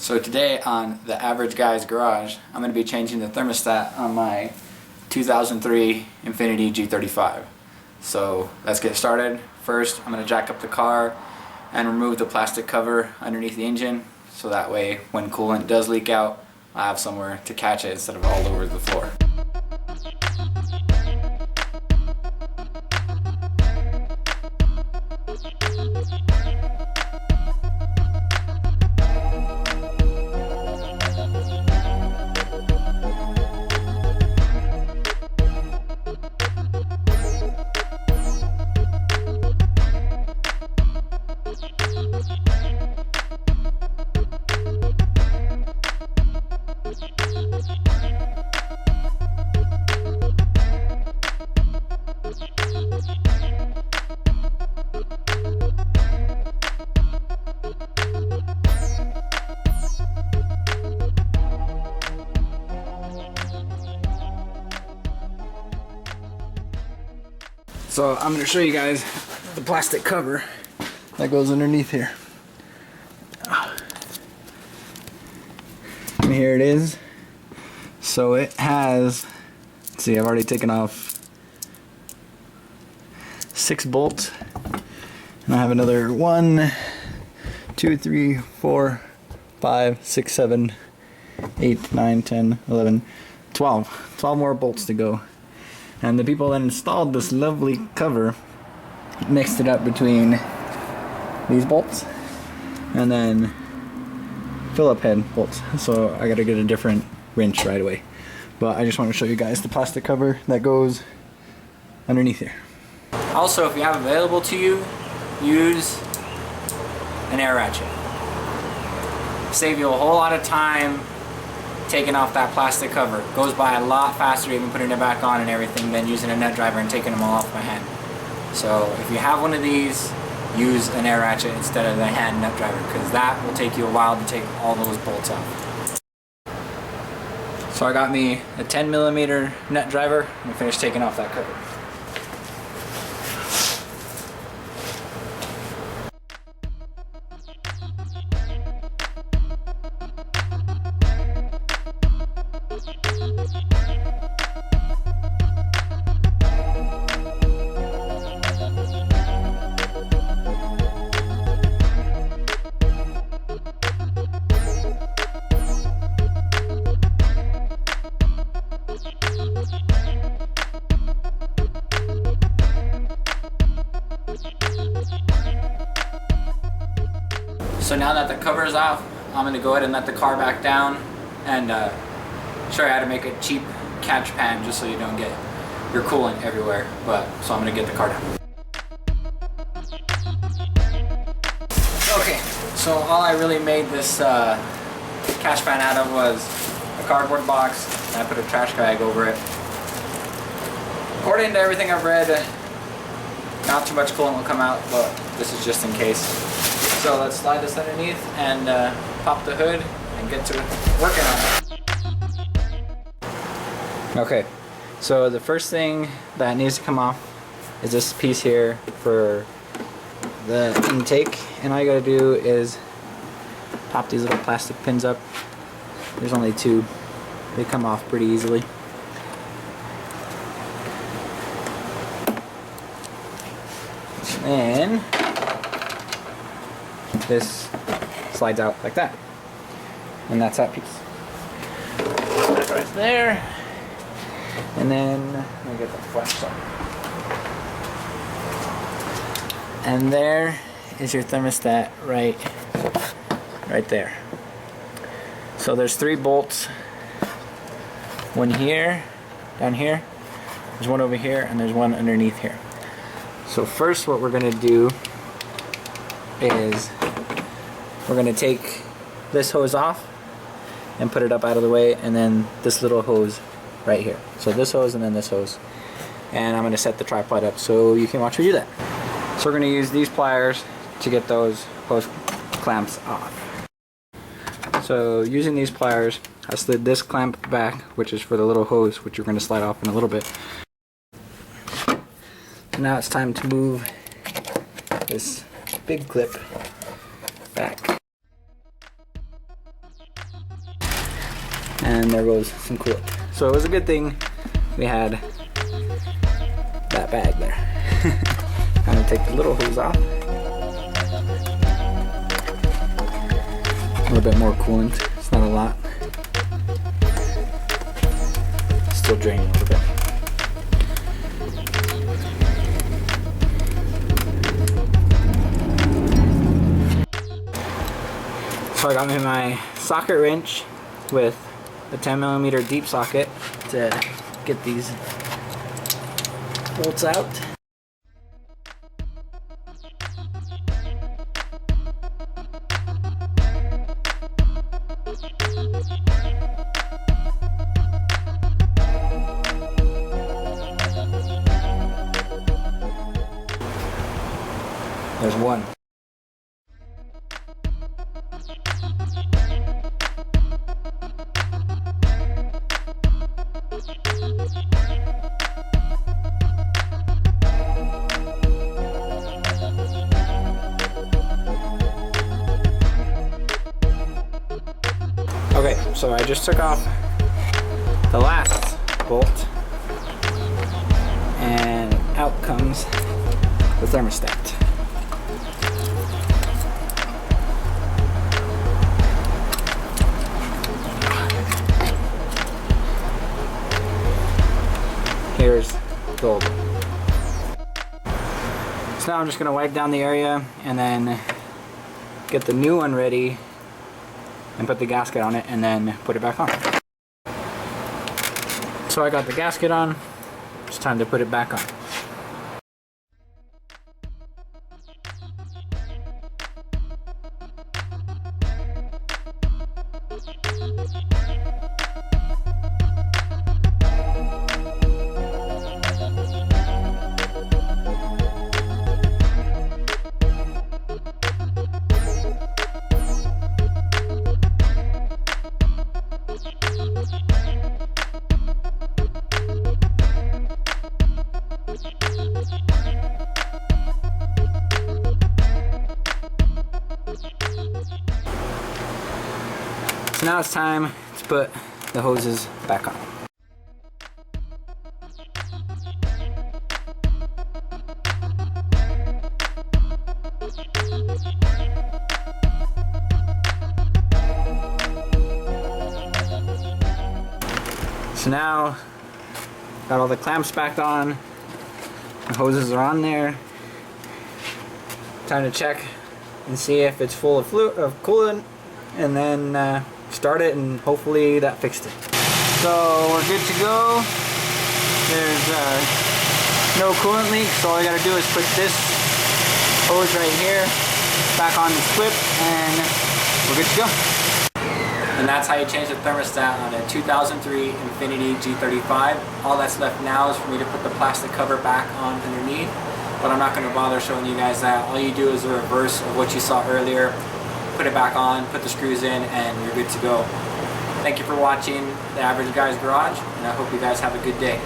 So today on The Average Guy's Garage, I'm going to be changing the thermostat on my 2003 Infiniti G35. So let's get started. First, I'm going to jack up the car and remove the plastic cover underneath the engine, so that way when coolant does leak out, I have somewhere to catch it instead of all over the floor. So I'm going to show you guys the plastic cover that goes underneath here. And here it is. So it has, let's see, I've already taken off 6 bolts. And I have another 1, 2, 3, 4, 5, 6, 7, 8, 9, 10, 11, 12. 12 more bolts to go. And the people that installed this lovely cover mixed it up between these bolts and then Phillip head bolts. So I gotta get a different wrench right away. But I just want to show you guys the plastic cover that goes underneath here. Also, if you have available to you, use an air ratchet. Save you a whole lot of time taking off that plastic cover. It goes by a lot faster even putting it back on and everything than using a nut driver and taking them all off by hand. So if you have one of these, use an air ratchet instead of the hand nut driver, because that will take you a while to take all those bolts off. So I got me a 10mm nut driver and finished taking off that cover. So now that the cover is off, I'm going to go ahead and let the car back down and show you how to make a cheap catch pan just so you don't get your coolant everywhere. So I'm going to get the car down. Okay, so all I really made this catch pan out of was a cardboard box, and I put a trash bag over it. According to everything I've read, not too much coolant will come out, but this is just in case. So let's slide this underneath and pop the hood and get to working on it. Okay, so the first thing that needs to come off is this piece here for the intake, and all you gotta do is pop these little plastic pins up. There's only 2. They come off pretty easily. And this slides out like that, and that's that piece. Put it right there, and then let me get the flash on. And there is your thermostat right there. So there's 3 bolts. One here, down here. There's one over here, and there's one underneath here. So first, what we're gonna do is we're going to take this hose off and put it up out of the way, and then this little hose right here. So this hose and then this hose. And I'm going to set the tripod up so you can watch me do that. So we're going to use these pliers to get those hose clamps off. So using these pliers, I slid this clamp back, which is for the little hose, which you're going to slide off in a little bit. And now it's time to move this big clip back. and there goes some coolant. So it was a good thing we had that bag there. I'm gonna take the little hose off. A little bit more coolant, it's not a lot. Still draining a little bit. So I got me my socket wrench with a 10mm deep socket to get these bolts out. There's one. Okay, so I just took off the last bolt, and out comes the thermostat. Here's gold. So now I'm just going to wipe down the area and then get the new one ready and put the gasket on it and then put it back on. So I got the gasket on, it's time to put it back on. So now it's time to put the hoses back on. So now, got all the clamps back on, the hoses are on there. Time to check and see if it's full of coolant, and then start it, and hopefully that fixed it. So we're good to go. There's no coolant leak, so all I gotta do is put this hose right here back on this clip, and we're good to go. And that's how you change the thermostat on a 2003 Infiniti G35. All that's left now is for me to put the plastic cover back on underneath, but I'm not going to bother showing you guys that. All you do is the reverse of what you saw earlier. Put it back on, put the screws in, and you're good to go. Thank you for watching The Average Guy's Garage, and I hope you guys have a good day.